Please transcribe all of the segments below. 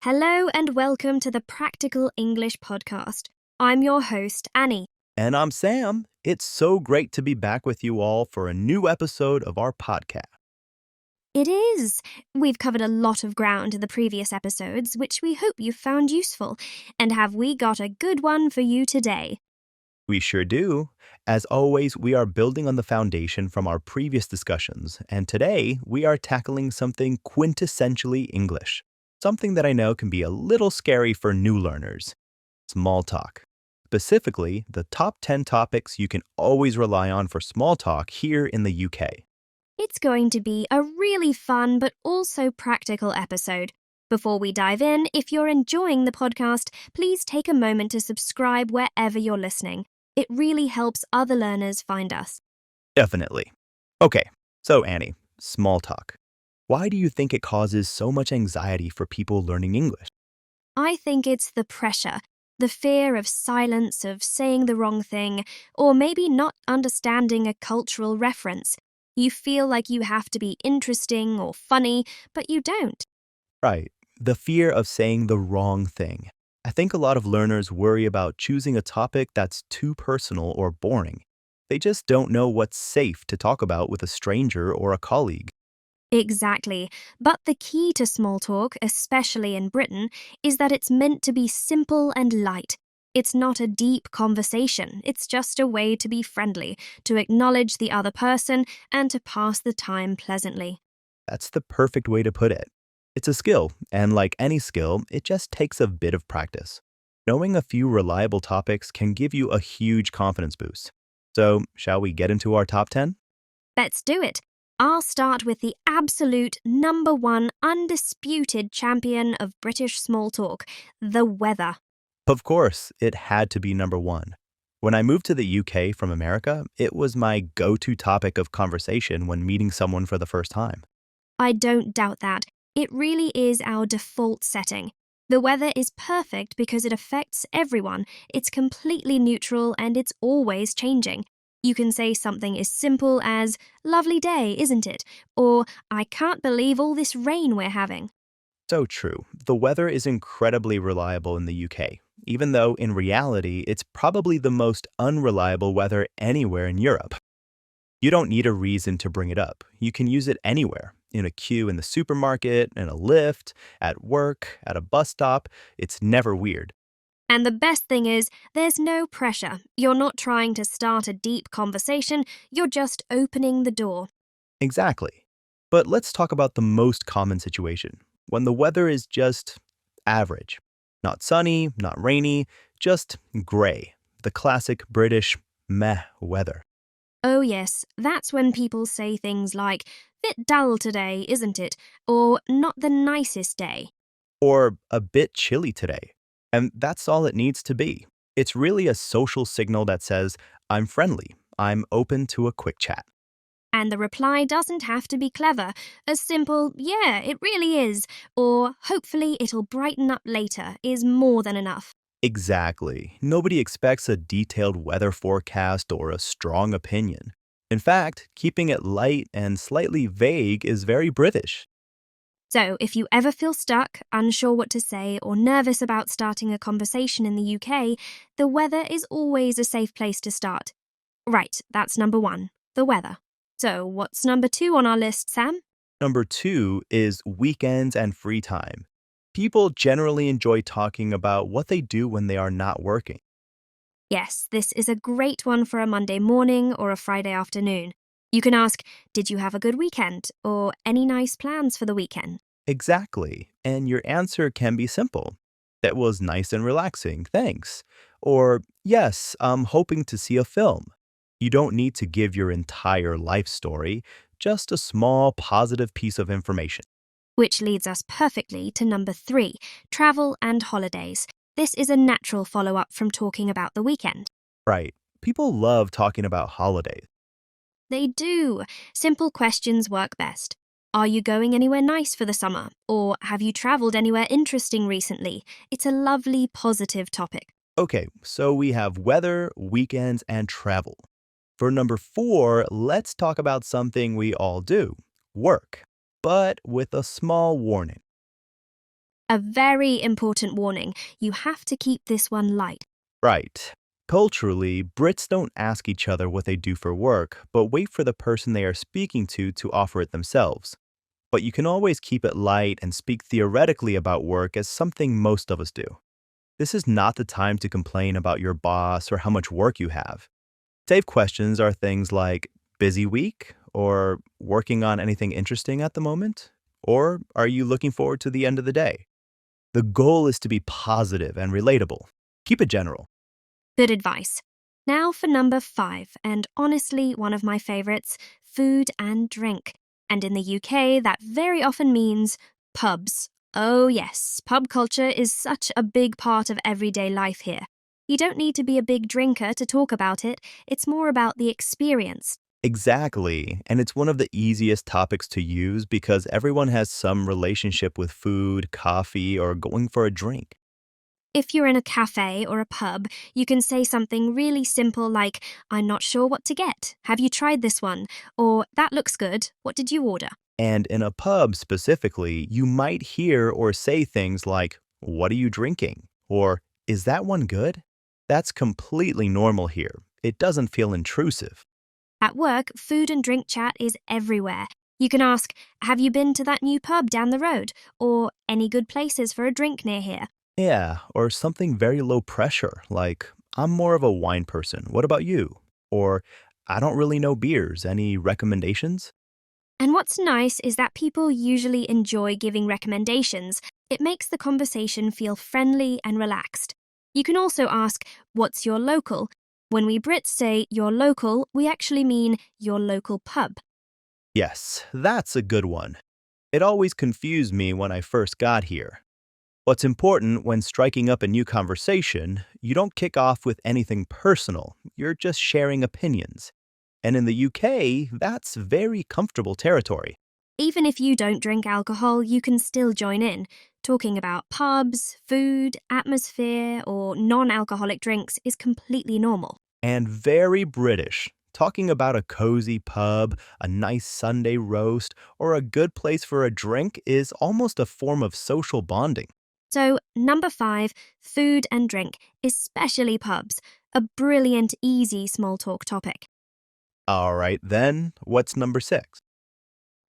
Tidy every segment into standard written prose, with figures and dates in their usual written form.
Hello and welcome to the Practical English Podcast. I'm your host, Annie. And I'm Sam. It's so great to be back with you all for a new episode of our podcast. It is. We've covered a lot of ground in the previous episodes, which we hope you found useful. And have we got a good one for you today? We sure do. As always, we are building on the foundation from our previous discussions, and today we are tackling something quintessentially English. Something that I know can be a little scary for new learners. Small talk. Specifically, the top 10 topics you can always rely on for small talk here in the UK. It's going to be a really fun but also practical episode. Before we dive in, if you're enjoying the podcast, please take a moment to subscribe wherever you're listening. It really helps other learners find us. Definitely. Okay, so Annie, small talk. Why do you think it causes so much anxiety for people learning English? I think it's the pressure, the fear of silence, of saying the wrong thing, or maybe not understanding a cultural reference. You feel like you have to be interesting or funny, but you don't. Right, the fear of saying the wrong thing. I think a lot of learners worry about choosing a topic that's too personal or boring. They just don't know what's safe to talk about with a stranger or a colleague. Exactly. But the key to small talk, especially in Britain, is that it's meant to be simple and light. It's not a deep conversation. It's just a way to be friendly, to acknowledge the other person, and to pass the time pleasantly. That's the perfect way to put it. It's a skill, and like any skill, it just takes a bit of practice. Knowing a few reliable topics can give you a huge confidence boost. So, shall we get into our top 10? Let's do it. I'll start with the absolute number one undisputed champion of British small talk, the weather. Of course, it had to be number one. When I moved to the UK from America, it was my go-to topic of conversation when meeting someone for the first time. I don't doubt that. It really is our default setting. The weather is perfect because it affects everyone. It's completely neutral and it's always changing. You can say something as simple as, "Lovely day, isn't it?" Or, "I can't believe all this rain we're having." So true. The weather is incredibly reliable in the UK, even though in reality, it's probably the most unreliable weather anywhere in Europe. You don't need a reason to bring it up. You can use it anywhere. In a queue in the supermarket, in a lift, at work, at a bus stop. It's never weird. And the best thing is, there's no pressure. You're not trying to start a deep conversation, you're just opening the door. Exactly. But let's talk about the most common situation, when the weather is just average. Not sunny, not rainy, just gray. The classic British meh weather. Oh yes, that's when people say things like, "Bit dull today, isn't it?" Or "Not the nicest day." Or a bit chilly today. And that's all it needs to be. It's really a social signal that says, I'm friendly, I'm open to a quick chat. And the reply doesn't have to be clever. A simple, "Yeah, it really is," or "Hopefully it'll brighten up later" is more than enough. Exactly. Nobody expects a detailed weather forecast or a strong opinion. In fact, keeping it light and slightly vague is very British. So, if you ever feel stuck, unsure what to say, or nervous about starting a conversation in the UK, the weather is always a safe place to start. Right, that's number one, the weather. So, what's number two on our list, Sam? Number two is weekends and free time. People generally enjoy talking about what they do when they are not working. Yes, this is a great one for a Monday morning or a Friday afternoon. You can ask, "Did you have a good weekend?" or "Any nice plans for the weekend?" Exactly. And your answer can be simple. That was nice and relaxing, thanks. Or, yes, I'm hoping to see a film. You don't need to give your entire life story, just a small positive piece of information. Which leads us perfectly to number three, travel and holidays. This is a natural follow-up from talking about the weekend. Right. People love talking about holidays. They do. Simple questions work best. Are you going anywhere nice for the summer? Or have you travelled anywhere interesting recently? It's a lovely, positive topic. Okay, so we have weather, weekends, and travel. For number four, let's talk about something we all do work, but with a small warning. A very important warning. You have to keep this one light. Right. Culturally, Brits don't ask each other what they do for work, but wait for the person they are speaking to offer it themselves. But you can always keep it light and speak theoretically about work as something most of us do. This is not the time to complain about your boss or how much work you have. Safe questions are things like, busy week? Or working on anything interesting at the moment? Or are you looking forward to the end of the day? The goal is to be positive and relatable. Keep it general. Good advice. Now for number 5, and honestly, one of my favourites, food and drink. And in the UK, that very often means pubs. Oh, yes, pub culture is such a big part of everyday life here. You don't need to be a big drinker to talk about it, it's more about the experience. Exactly. And it's one of the easiest topics to use because everyone has some relationship with food, coffee, or going for a drink. If you're in a cafe or a pub, you can say something really simple like, I'm not sure what to get. Have you tried this one? Or, that looks good. What did you order? And in a pub specifically, you might hear or say things like, what are you drinking? Or, is that one good? That's completely normal here. It doesn't feel intrusive. At work, food and drink chat is everywhere. You can ask, have you been to that new pub down the road? Or, any good places for a drink near here? Yeah, or something very low pressure, like, I'm more of a wine person. What about you? Or, I don't really know beers. Any recommendations? And what's nice is that people usually enjoy giving recommendations. It makes the conversation feel friendly and relaxed. You can also ask, what's your local? When we Brits say your local, we actually mean your local pub. Yes, that's a good one. It always confused me when I first got here. What's important when striking up a new conversation, you don't kick off with anything personal, you're just sharing opinions. And in the UK, that's very comfortable territory. Even if you don't drink alcohol, you can still join in. Talking about pubs, food, atmosphere, or non alcoholic drinks is completely normal. And very British. Talking about a cozy pub, a nice Sunday roast, or a good place for a drink is almost a form of social bonding. So, number 5, food and drink, especially pubs. A brilliant, easy small talk topic. All right, then, what's number 6?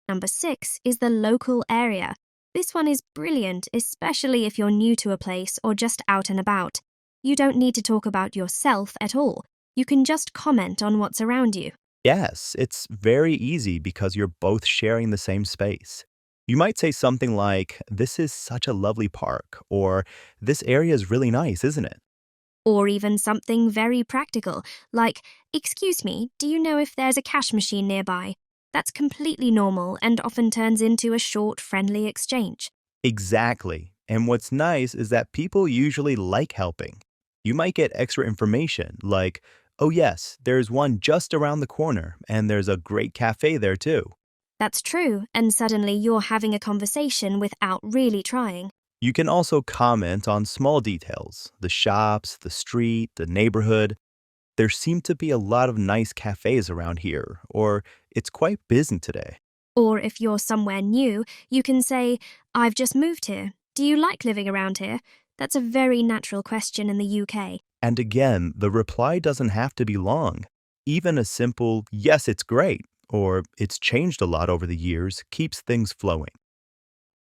Number 6 is the local area. This one is brilliant, especially if you're new to a place or just out and about. You don't need to talk about yourself at all. You can just comment on what's around you. Yes, it's very easy because you're both sharing the same space. You might say something like, this is such a lovely park, or this area is really nice, isn't it? Or even something very practical, like, excuse me, do you know if there's a cash machine nearby? That's completely normal and often turns into a short, friendly exchange. Exactly. And what's nice is that people usually like helping. You might get extra information, like, oh, yes, there's one just around the corner, and there's a great cafe there too. That's true, and suddenly you're having a conversation without really trying. You can also comment on small details the shops, the street, the neighborhood. There seem to be a lot of nice cafes around here, or it's quite busy today. Or if you're somewhere new, you can say, I've just moved here. Do you like living around here? That's a very natural question in the UK. And again, the reply doesn't have to be long. Even a simple, yes, it's great, or it's changed a lot over the years, keeps things flowing.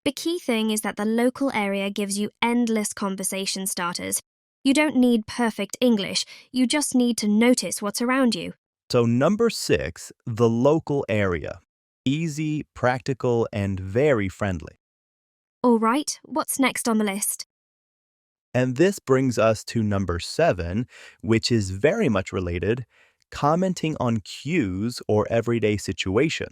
The key thing is that the local area gives you endless conversation starters. You don't need perfect English, you just need to notice what's around you. So, number 6, the local area. Easy, practical, and very friendly. All right, what's next on the list? And this brings us to number 7, which is very much related commenting on cues or everyday situation.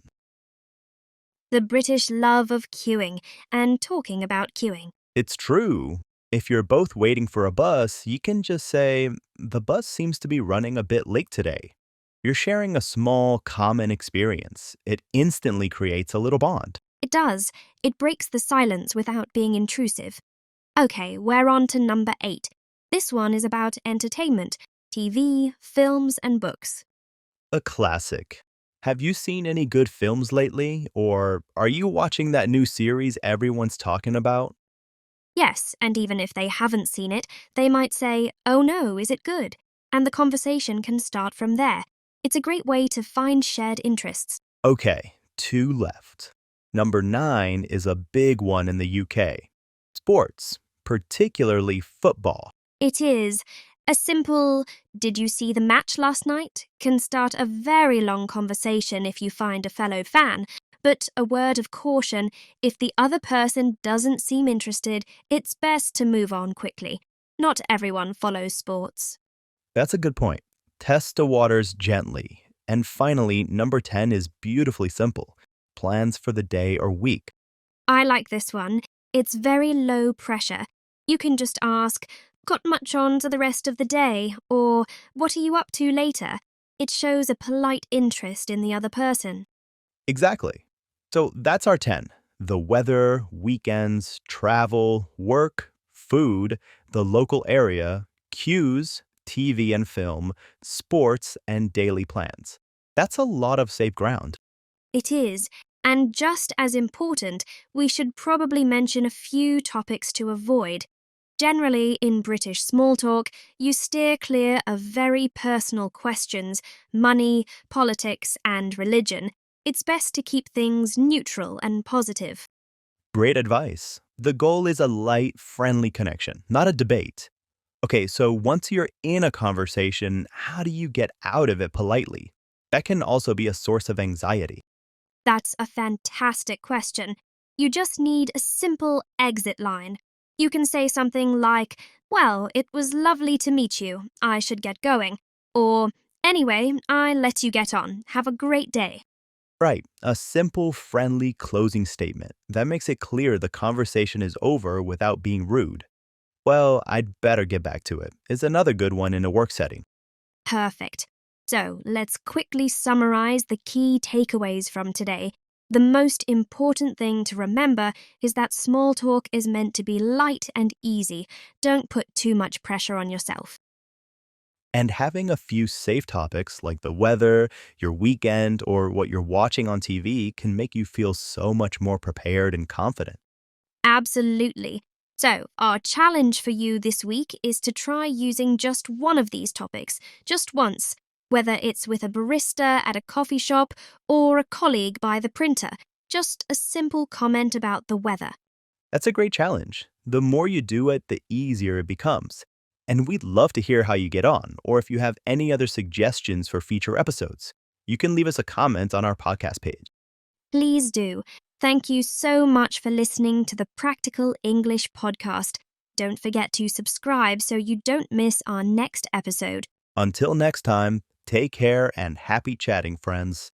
The British love of queuing and talking about queuing. It's true. If you're both waiting for a bus, you can just say, the bus seems to be running a bit late today. You're sharing a small, common experience. It instantly creates a little bond. It does. It breaks the silence without being intrusive. Okay, we're on to number 8. This one is about entertainment, TV, films, and books. A classic. Have you seen any good films lately? Or are you watching that new series everyone's talking about? Yes, and even if they haven't seen it, they might say, "Oh no, is it good?" And the conversation can start from there. It's a great way to find shared interests. Okay, two left. Number 9 is a big one in the UK. Sports, particularly football. It is. A simple, "Did you see the match last night?" can start a very long conversation if you find a fellow fan, but a word of caution: if the other person doesn't seem interested, it's best to move on quickly. Not everyone follows sports. That's a good point. Test the waters gently. And finally, number 10 is beautifully simple. Plans for the day or week. I like this one. It's very low pressure. You can just ask, "Got much on for the rest of the day?" Or "What are you up to later?" It shows a polite interest in the other person. Exactly. So that's our 10. The weather, weekends, travel, work, food, the local area, cues, TV and film, sports, and daily plans. That's a lot of safe ground. It is. And just as important, we should probably mention a few topics to avoid. Generally, in British small talk, you steer clear of very personal questions: money, politics, and religion. It's best to keep things neutral and positive. Great advice. The goal is a light, friendly connection, not a debate. Okay, so once you're in a conversation, how do you get out of it politely? That can also be a source of anxiety. That's a fantastic question. You just need a simple exit line. You can say something like, "Well, it was lovely to meet you. I should get going." Or, "Anyway, I let you get on. Have a great day." Right, a simple, friendly closing statement that makes it clear the conversation is over without being rude. "Well, I'd better get back to it" is another good one in a work setting. Perfect. So, let's quickly summarize the key takeaways from today. The most important thing to remember is that small talk is meant to be light and easy. Don't put too much pressure on yourself. And having a few safe topics like the weather, your weekend, or what you're watching on TV can make you feel so much more prepared and confident. Absolutely. So, our challenge for you this week is to try using just one of these topics, just once, whether it's with a barista at a coffee shop or a colleague by the printer. Just a simple comment about the weather. That's a great challenge. The more you do it, the easier it becomes. And we'd love to hear how you get on, or if you have any other suggestions for future episodes. You can leave us a comment on our podcast page. Please do. Thank you so much for listening to the Practical English podcast. Don't forget to subscribe so you don't miss our next episode. Until next time, take care and happy chatting, friends.